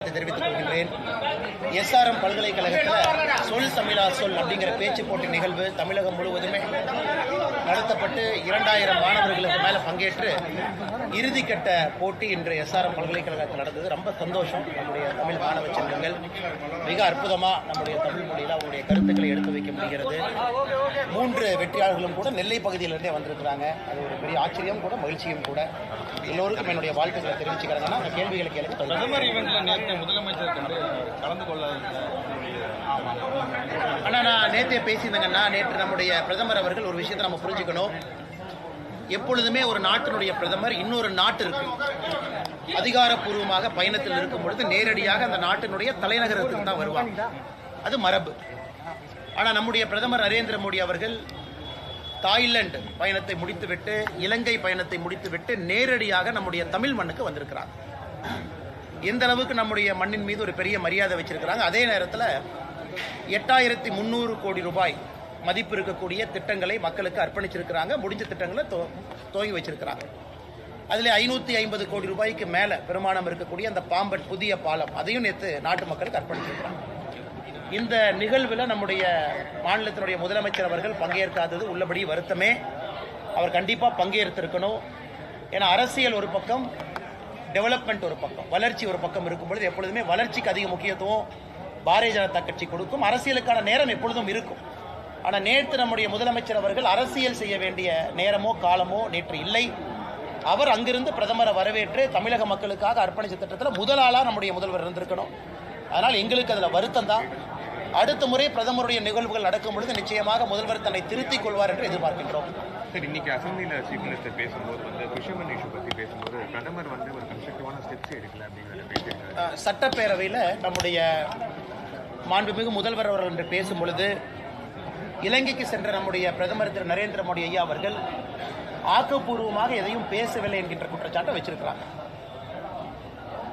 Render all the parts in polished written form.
தெரிவித்துக் கொள்கின்றேன். எஸ்ஆர்எம் பல்கலைக்கழகத்தில் சொல் தமிழா சொல் அப்படிங்கிற பேச்சு போட்டி நிகழ்வு தமிழகம் முழுவதுமே நடத்தப்பட்டு 2000 மாணவர்களுக்கு மேல பங்கேற்று இறுதிக்கட்ட போட்டி இன்று எஸ்ஆர்எம் பல்கலைக்கழகத்தில் நடந்தது. ரொம்ப சந்தோஷம். நம்முடைய தமிழ் மாணவ செல்வங்கள் மிக அற்புதமா நம்முடைய தமிழ் மொழியில் அவங்களுடைய கருத்துக்களை எடுத்து வைக்க முடிகிறது. 3 வெற்றியாளர்களும் கூட நெல்லை பகுதியிலிருந்தே வந்திருக்கிறாங்க. அது ஒரு பெரிய ஆச்சரியம் கூட, மகிழ்ச்சியும் கூட. எல்லோருக்கும் என்னுடைய வாழ்த்துக்களை தெரிவிச்சுக்கிறேங்கன்னா அந்த கேள்விகளை கேளுங்க. முதலமைச்சர் கலந்து கொள்ள ஆனா நான் நேற்றே பேசியிருந்தேங்கன்னா, நேற்று நம்முடைய பிரதமர் அவர்கள் ஒரு விஷயத்தை நம்ம புரிஞ்சுக்கணும். எப்பொழுதுமே ஒரு நாட்டினுடைய பிரதமர் இன்னொரு நாட்டிற்கு அதிகாரப்பூர்வமாக பயணத்தில் இருக்கும் பொழுது நேரடியாக அந்த நாட்டினுடைய தலைநகரத்துக்கு தான் வருவாங்க. அது மரபு. ஆனா நம்முடைய பிரதமர் நரேந்திர மோடி அவர்கள் தாய்லாந்து பயணத்தை முடித்துவிட்டு, இலங்கை பயணத்தை முடித்துவிட்டு நேரடியாக நம்முடைய தமிழ் மண்ணுக்கு வந்திருக்கிறார். எந்த அளவுக்கு நம்முடைய மண்ணின் மீது ஒரு பெரிய மரியாதை வச்சிருக்கிறாங்க. அதே நேரத்தில் 8300 கோடி ரூபாய் மதிப்பு இருக்கக்கூடிய திட்டங்களை மக்களுக்கு அர்ப்பணிச்சிருக்கிறாங்க. முடிஞ்ச திட்டங்களை துவங்கி வச்சிருக்கிறாங்க. அதில் 550 கோடி ரூபாய்க்கு மேல பெருமானம் இருக்கக்கூடிய அந்த பாம்பன் புதிய பாலம், அதையும் நேற்று நாட்டு மக்களுக்கு அர்ப்பணிச்சிருக்கிறாங்க. இந்த நிகழ்வில் நம்முடைய மாநிலத்தினுடைய முதலமைச்சர் அவர்கள் பங்கேற்காதது உள்ளபடி வருத்தமே. அவர் கண்டிப்பாக பங்கேற்றிருக்கணும். ஏன்னா அரசியல் ஒரு பக்கம், டெவலப்மெண்ட் ஒரு பக்கம், வளர்ச்சி ஒரு பக்கம் இருக்கும் பொழுது எப்பொழுதுமே வளர்ச்சிக்கு அதிக முக்கியத்துவம் பாரதிய ஜனதா கட்சி கொடுக்கும். அரசியலுக்கான நேரம் எப்பொழுதும் இருக்கும். ஆனால் நேற்று நம்முடைய முதலமைச்சர் அவர்கள் அரசியல் செய்ய வேண்டிய நேரமோ காலமோ நேற்று இல்லை. அவர் அங்கிருந்து பிரதமரை வரவேற்று தமிழக மக்களுக்காக அர்ப்பணிச்ச திட்டத்தில் முதல் ஆளாக நம்முடைய முதல்வர் இருந்திருக்கணும். அதனால் எங்களுக்கு அதில் வருத்தம் தான். அடுத்த முறை பிரதமருடைய நிகழ்வுகள் நடக்கும் பொழுது நிச்சயமாக முதல்வர் தன்னை திருத்திக் கொள்வார் என்று எதிர்பார்க்கின்றோம். சார், இன்னைக்கு அசம்பிளியில் சீஃப் மினிஸ்டர் பேசும்போது ஃபிஷர்மேன் இஷ்யூ பற்றி பேசும்போது பிரதமர் ஒரு கன்ஸ்ட்ரக்டிவான ஸ்டெப்ஸ் எடுக்கல அப்படிங்கிறத பேசியிருக்காரு. சட்டப்பேரவையில் நம்முடைய மாண்புமிகு முதல்வர் அவர்கள் என்று பேசும் பொழுது இலங்கைக்கு சென்ற நம்முடைய பிரதமர் திரு நரேந்திர மோடி ஐயா அவர்கள் ஆக்கப்பூர்வமாக எதையும் பேசவில்லை என்கின்ற குற்றச்சாட்டை வச்சிருக்கிறாங்க.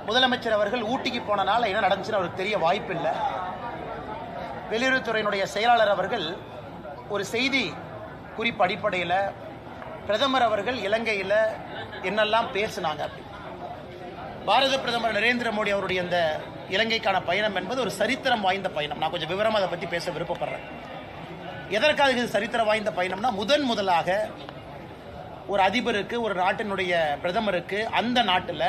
முதலமைச்சர் அவர்கள் ஊட்டிக்கு போனனால என்ன நடந்துச்சுன்னு அவருக்கு தெரிய வாய்ப்பில்லை. வெளியுறவுத்துறையினுடைய செயலாளர் அவர்கள் ஒரு செய்தி குறிப்பு அடிப்படையில் பிரதமர் அவர்கள் இலங்கையில் என்னெல்லாம் பேசினாங்க அப்படி. பாரத பிரதமர் நரேந்திர மோடி அவருடைய இந்த இலங்கைக்கான பயணம் என்பது ஒரு சரித்திரம் வாய்ந்த பயணம். நான் கொஞ்சம் விவரமாக அதை பற்றி பேச விருப்பப்படுறேன். எதற்காக இது சரித்திரம் வாய்ந்த பயணம்னா, முதலாக ஒரு அதிபருக்கு, ஒரு நாட்டினுடைய பிரதமருக்கு அந்த நாட்டில்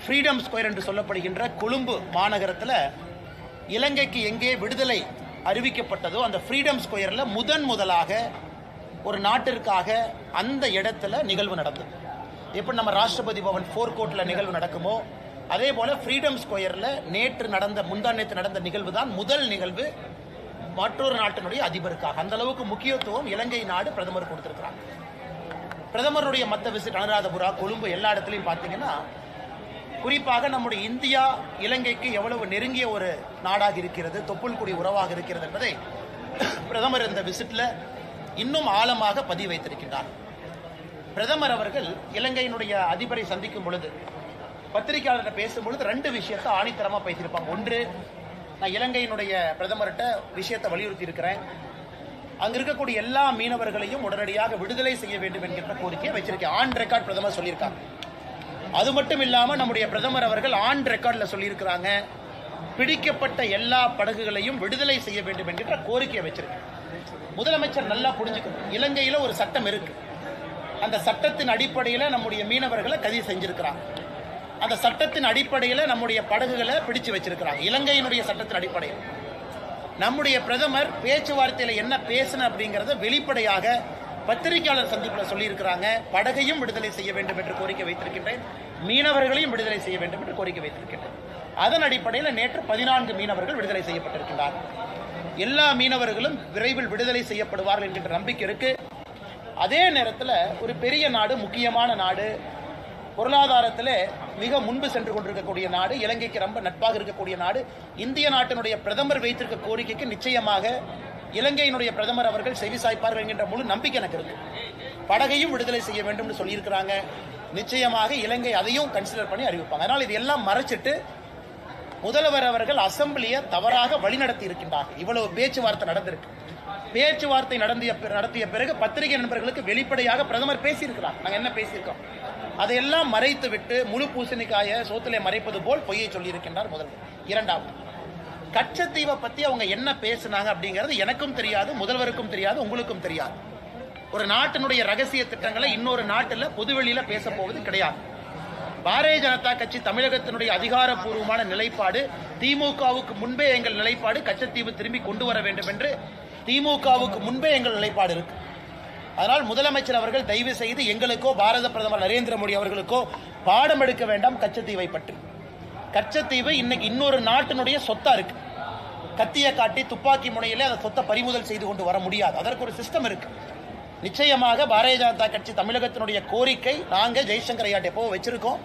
ஃப்ரீடம் ஸ்கொயர் என்று சொல்லப்படுகின்ற கொழும்பு மாநகரத்தில் இலங்கைக்கு எங்கே விடுதலை அறிவிக்கப்பட்டதோ அந்த ஃப்ரீடம் ஸ்கொயரில் முதலாக ஒரு நாட்டிற்காக அந்த இடத்துல நிகழ்வு நடந்தது. எப்படி நம்ம ராஷ்டிரபதி பவன் ஃபோர்கோர்ட்டில் நிகழ்வு நடக்குமோ அதே போல ஃப்ரீடம் ஸ்கொயரில் முந்தாநேற்று நடந்த நிகழ்வு தான் முதல் நிகழ்வு மற்றொரு நாட்டினுடைய அதிபருக்காக. அந்த அளவுக்கு முக்கியத்துவம் இலங்கை நாடு பிரதமர் கொடுத்திருக்கிறாங்க. பிரதமருடைய மற்ற விசிட் அனுராதபுரா, கொழும்பு எல்லா இடத்துலையும் பார்த்தீங்கன்னா, குறிப்பாக நம்முடைய இந்தியா இலங்கைக்கு எவ்வளவு நெருங்கிய ஒரு நாடாக இருக்கிறது, தொப்புள்குடி உறவாக இருக்கிறது என்பதை பிரதமர் இந்த விசிட்ல இன்னும் ஆழமாக பதிவு வைத்திருக்கின்றார். பிரதமர் அவர்கள் இலங்கையினுடைய அதிபரை சந்திக்கும் பொழுது, பத்திரிகையாளர்கிட்ட பேசும்பொழுது 2 விஷயத்தை ஆணித்தரமாக பேசியிருப்பாங்க. ஒன்று, நான் இலங்கையினுடைய பிரதமர்கிட்ட விஷயத்தை வலியுறுத்தி இருக்கிறேன். அங்க இருக்கக்கூடிய எல்லா மீனவர்களையும் உடனடியாக விடுதலை செய்ய வேண்டும் என்கின்ற கோரிக்கையை வச்சிருக்கேன். ஆன் ரெக்கார்ட் பிரதமர் சொல்லியிருக்காங்க. அது மட்டும் இல்லாம நம்முடைய பிரதமர் அவர்கள் ஆன் ரெக்கார்ட்ல சொல்லியிருக்கிறாங்க, பிடிக்கப்பட்ட எல்லா படகுகளையும் விடுதலை செய்ய வேண்டும் என்கின்ற கோரிக்கையை வச்சிருக்கேன். முதலமைச்சர் நல்லா புரிஞ்சுக்கணும், இலங்கையில ஒரு சட்டம் இருக்கு. அந்த சட்டத்தின் அடிப்படையில் நம்முடைய மீனவர்களை கைது செஞ்சிருக்கிறாங்க. அந்த சட்டத்தின் அடிப்படையில் நம்முடைய படகுகளை பிடிச்சு வச்சிருக்கிறாங்க. இலங்கையினுடைய சட்டத்தின் அடிப்படையில் நம்முடைய பிரதமர் பேச்சுவார்த்தையில் என்ன பேசின அப்படிங்கிறத வெளிப்படையாக பத்திரிகையாளர் சந்திப்பில் சொல்லியிருக்கிறாங்க. படகையும் விடுதலை செய்ய வேண்டும் என்று கோரிக்கை வைத்திருக்கின்றேன், மீனவர்களையும் விடுதலை செய்ய வேண்டும் என்று கோரிக்கை வைத்திருக்கின்றேன். அதன் அடிப்படையில் நேற்று 14 மீனவர்கள் விடுதலை செய்யப்பட்டிருக்கிறார். எல்லா மீனவர்களும் விரைவில் விடுதலை செய்யப்படுவார்கள் என்கின்ற நம்பிக்கை இருக்கு. அதே நேரத்தில் ஒரு பெரிய நாடு, முக்கியமான நாடு, பொருளாதாரத்தில் மிக முன்பு சென்று கொண்டிருக்கக்கூடிய நாடு, இலங்கைக்கு ரொம்ப நட்பாக இருக்கக்கூடிய நாடு, இந்திய நாட்டினுடைய பிரதமர் வைத்திருக்க கோரிக்கைக்கு நிச்சயமாக இலங்கையினுடைய பிரதமர் அவர்கள் செவிசாய்ப்பார்கள் என்கின்ற முழு நம்பிக்கை எனக்கு இருக்கு. படகையும் விடுதலை செய்ய வேண்டும் என்று சொல்லியிருக்கிறாங்க. நிச்சயமாக இலங்கை அதையும் கன்சிடர் பண்ணி அறிவிப்பாங்க. அதனால் இது எல்லாம் மறைச்சிட்டு முதல்வர் அவர்கள் அசம்பிளியை தவறாக வழிநடத்தி இருக்கின்றார்கள். இவ்வளவு பேச்சுவார்த்தை நடந்திருக்கு. பேச்சுவார்த்தை நடத்திய பிறகு பத்திரிகை நண்பர்களுக்கு வெளிப்படையாக பிரதமர் பேசியிருக்கிறார். நாங்கள் என்ன பேசியிருக்கோம் அதையெல்லாம் மறைத்து விட்டு முழு பூசணிக்காய சோத்திலே மறைப்பது போல் பொய்யை சொல்லியிருக்கின்றார் முதல்வர். இரண்டாவது, கச்சத்தீவை பத்தி அவங்க என்ன பேசினாங்க அப்படிங்கிறது எனக்கும் தெரியாது, முதல்வருக்கும் தெரியாது, உங்களுக்கும் தெரியாது. ஒரு நாட்டினுடைய ரகசிய திட்டங்களை இன்னொரு நாட்டில் பொதுவெளியில பேச போவது கிடையாது. பாரதிய ஜனதா கட்சி தமிழகத்தினுடைய அதிகாரப்பூர்வமான நிலைப்பாடு, திமுகவுக்கு முன்பே எங்கள் நிலைப்பாடு கச்சத்தீவு திரும்பி கொண்டு வர வேண்டும் என்று திமுகவுக்கு முன்பே எங்கள் நிலைப்பாடு இருக்கு. அதனால் முதலமைச்சர் அவர்கள் தயவு செய்து எங்களுக்கோ பாரத பிரதமர் நரேந்திர மோடி அவர்களுக்கோ பாடம் எடுக்க வேண்டாம் கச்சத்தீவை பற்றி. கச்சத்தீவு இன்னைக்கு இன்னொரு நாட்டினுடைய சொத்தா இருக்கு. கத்தியை காட்டி துப்பாக்கி முனையிலே அந்த சொத்தை பறிமுதல் செய்து கொண்டு வர முடியாது. அதற்கு ஒரு சிஸ்டம் இருக்கு. நிச்சயமாக பாரதிய ஜனதா கட்சி தமிழகத்தினுடைய கோரிக்கை நாங்கள் ஜெய்சங்கர் ஐயாட்ட எப்போ வச்சிருக்கோம்.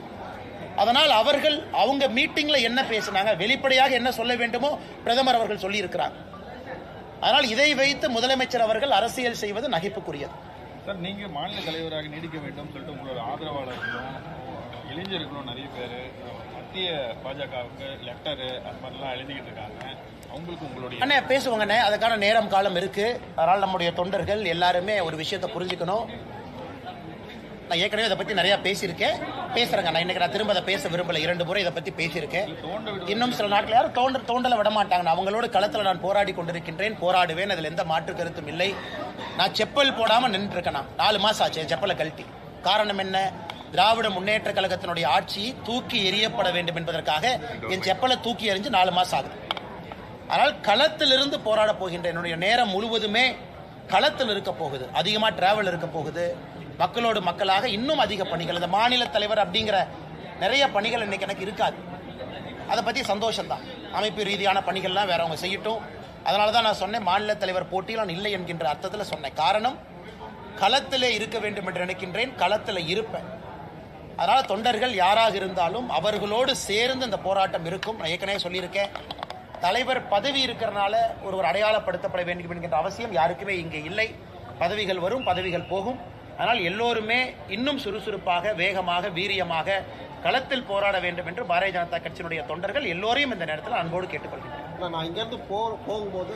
அதனால் அவர்கள் அவங்க மீட்டிங்ல என்ன பேசினாங்க, வெளிப்படையாக என்ன சொல்ல வேண்டுமோ பிரதமர் அவர்கள் சொல்லி இருக்கிறாங்க. அதனால் இதை வைத்து முதலமைச்சர் அவர்கள் அரசியல் செய்வது நகைப்புக்குரியது. சார், நீங்க மாநில தலைவராக நீடிக்க வேண்டும் சொல்லிட்டு உங்களோட ஆதரவாளர்களும் இளைஞர்களும் நிறைய பேர் மத்திய பாஜகவுக்கு லெட்டரு அது மாதிரிலாம் எழுதிக்கிட்டு இருக்காங்க. அவங்களுக்கு உங்களுடைய அண்ணே பேசுவாங்கண்ணே, அதுக்கான நேரம் காலம் இருக்கு. அதனால் நம்முடைய தொண்டர்கள் எல்லாருமே ஒரு விஷயத்தை புரிஞ்சுக்கணும். நான் ஏற்கனவே இதை பற்றி நிறைய பேசியிருக்கேன், பேசுறேங்க. நான் இன்னைக்கு நான் திரும்ப அதை பேச விரும்பல. 2 முறை இதை பற்றி பேசியிருக்கேன். இன்னும் சில நாட்டில் யாரும் தோண்டலை விட மாட்டாங்க. அவங்களோட களத்தில் நான் போராடி கொண்டிருக்கின்றேன், போராடுவேன். அதில் எந்த மாற்று கருத்தும் இல்லை. நான் செப்பல் போடாமல் நின்று இருக்கேன். 4 மாசம் ஆச்சு செப்பலை கழட்டி. காரணம் என்ன? திராவிட முன்னேற்ற கழகத்தினுடைய ஆட்சி தூக்கி எறியப்பட வேண்டும் என்பதற்காக என் செப்பலை தூக்கி எறிஞ்சு 4 மாசம் ஆகுது. ஆனால் களத்திலிருந்து போராட போகின்ற என்னுடைய நேரம் முழுவதுமே களத்தில் இருக்க போகுது. அதிகமாக டிராவல் இருக்க போகுது. மக்களோடு மக்களாக இன்னும் அதிக பணிகள், இந்த மாநில தலைவர் அப்படிங்கிற நிறைய பணிகள் இன்னைக்கு எனக்கு இருக்காது. அதை பற்றி சந்தோஷம்தான். அமைப்பு ரீதியான பணிகள்லாம் வேற அவங்க செய்யட்டும். அதனால தான் நான் சொன்னேன், மாநில தலைவர் போட்டியில் நான் இல்லை என்கின்ற அர்த்தத்தில் சொன்னேன். காரணம், களத்திலே இருக்க வேண்டும் என்று நினைக்கின்றேன், களத்தில் இருப்பேன். அதனால் தொண்டர்கள் யாராக இருந்தாலும் அவர்களோடு சேர்ந்து இந்த போராட்டம் இருக்கும். நான் ஏற்கனவே சொல்லியிருக்கேன், தலைவர் பதவி இருக்கிறனால ஒருவர் அடையாளப்படுத்தப்பட வேண்டும் என்கின்ற அவசியம் யாருக்குமே இங்கே இல்லை. பதவிகள் வரும், பதவிகள் போகும். ஆனால் எல்லோருமே இன்னும் சுறுசுறுப்பாக, வேகமாக, வீரியமாக களத்தில் போராட வேண்டும் என்று பாரதிய ஜனதா கட்சியினுடைய தொண்டர்கள் எல்லோரையும் இந்த நேரத்தில் அன்போடு கேட்டுக்கொள்கிறேன். நான் இங்கேருந்து போகும்போது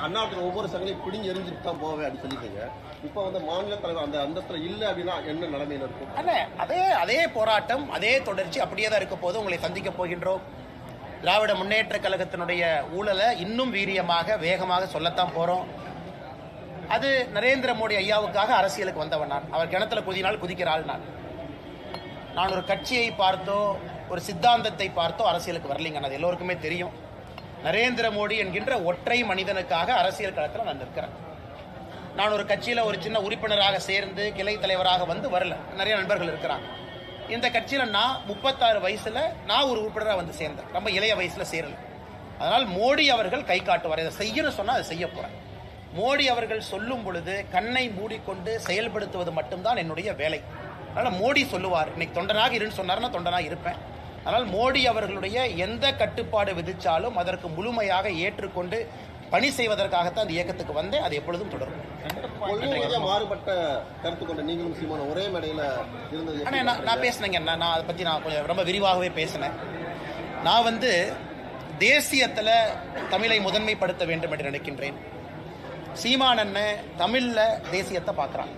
அண்ணாவுக்கு ஒவ்வொரு சங்களையும் பிடிங்கி எரிஞ்சுட்டு தான் போவேன் அப்படின்னு சொல்லிட்டீங்க. இப்போ வந்து மாநில தலைவர் அந்த அந்தஸ்தில் இல்லை அப்படின்னா என்ன நிலைமையில் இருக்கும்? அதே போராட்டம், அதே தொடர்ச்சி அப்படியே தான் இருக்க போது. உங்களை சந்திக்க போகின்றோம். திராவிட முன்னேற்ற கழகத்தினுடைய ஊழலை இன்னும் வீரியமாக, வேகமாக சொல்லத்தான் போறோம். அது நரேந்திர மோடி ஐயாவுக்காக அரசியலுக்கு வந்தவன் நான். அவர் கிணத்துல குதினால் குதிக்கிற ஆள் நான் ஒரு கட்சியை பார்த்தோ ஒரு சித்தாந்தத்தை பார்த்தோ அரசியலுக்கு வரலைங்க. அது எல்லோருக்குமே தெரியும். நரேந்திர மோடி என்கின்ற ஒற்றை மனிதனுக்காக அரசியல் களத்தில் நான் நிற்கிறேன். நான் ஒரு கட்சியில ஒரு சின்ன உறுப்பினராக சேர்ந்து கிளை தலைவராக வந்து வரல. நிறைய நண்பர்கள் இருக்கிறாங்க. இந்த கட்சியில நான் 36 வயசுல நான் ஒரு உறுப்பினராக வந்து சேர்ந்தேன். ரொம்ப இளைய வயசுல சேரல. அதனால் மோடி அவர்கள் கை காட்டுவார். இதை செய்யணும் சொன்னா அதை செய்ய போறேன். மோடி அவர்கள் சொல்லும் பொழுது கண்ணை மூடிக்கொண்டு செயல்படுத்துவது மட்டும்தான் என்னுடைய வேலை. அதனால மோடி சொல்லுவார், இன்னைக்கு தொண்டனாக இருன்னு சொன்னார்னா தொண்டனாக இருப்பேன். அதனால் மோடி அவர்களுடைய எந்த கட்டுப்பாடு விதிச்சாலும் அதற்கு முழுமையாக ஏற்றுக்கொண்டு பணி செய்வதற்காகத்தான் அந்த இயக்கத்துக்கு வந்தேன். அது எப்பொழுதும் தொடரும். மாறுபட்ட கருத்து கொண்ட நீங்களும் சீமானும் ஒரே மேடையில் இருந்தது. நான் பேசினேங்க. நான் அதை பற்றி நான் கொஞ்சம் ரொம்ப விரிவாகவே பேசினேன். நான் வந்து தேசியத்தில் தமிழை முதன்மைப்படுத்த வேண்டும் என்று நினைக்கின்றேன். சீமான் அண்ணன் தமிழ்ல தேசியத்தை பார்க்குறான்.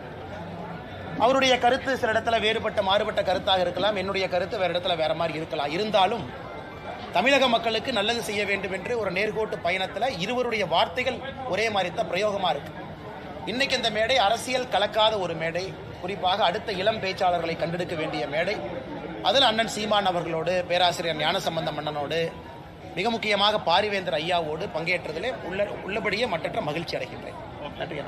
அவருடைய கருத்து சில இடத்துல வேறுபட்ட மாறுபட்ட கருத்தாக இருக்கலாம். என்னுடைய கருத்து வேறு இடத்துல வேற மாதிரி இருக்கலாம். இருந்தாலும் தமிழக மக்களுக்கு நல்லது செய்ய வேண்டும் என்று ஒரு நேர்கோட்டு பயணத்தில் இருவருடைய வார்த்தைகள் ஒரே மாதிரி தான் பிரயோகமாக இருக்கு. இன்னைக்கு இந்த மேடை அரசியல் கலக்காத ஒரு மேடை. குறிப்பாக அடுத்த இளம் பேச்சாளர்களை கண்டெடுக்க வேண்டிய மேடை. அதில் அண்ணன் சீமான் அவர்களோடு, பேராசிரியர் ஞானசம்பந்தம் அண்ணனோடு, மிக முக்கியமாக பாரிவேந்தர் ஐயாவோடு பங்கேற்றதிலே உள்ளபடியே மற்றற்ற மகிழ்ச்சி அடைகின்றேன். நன்றி.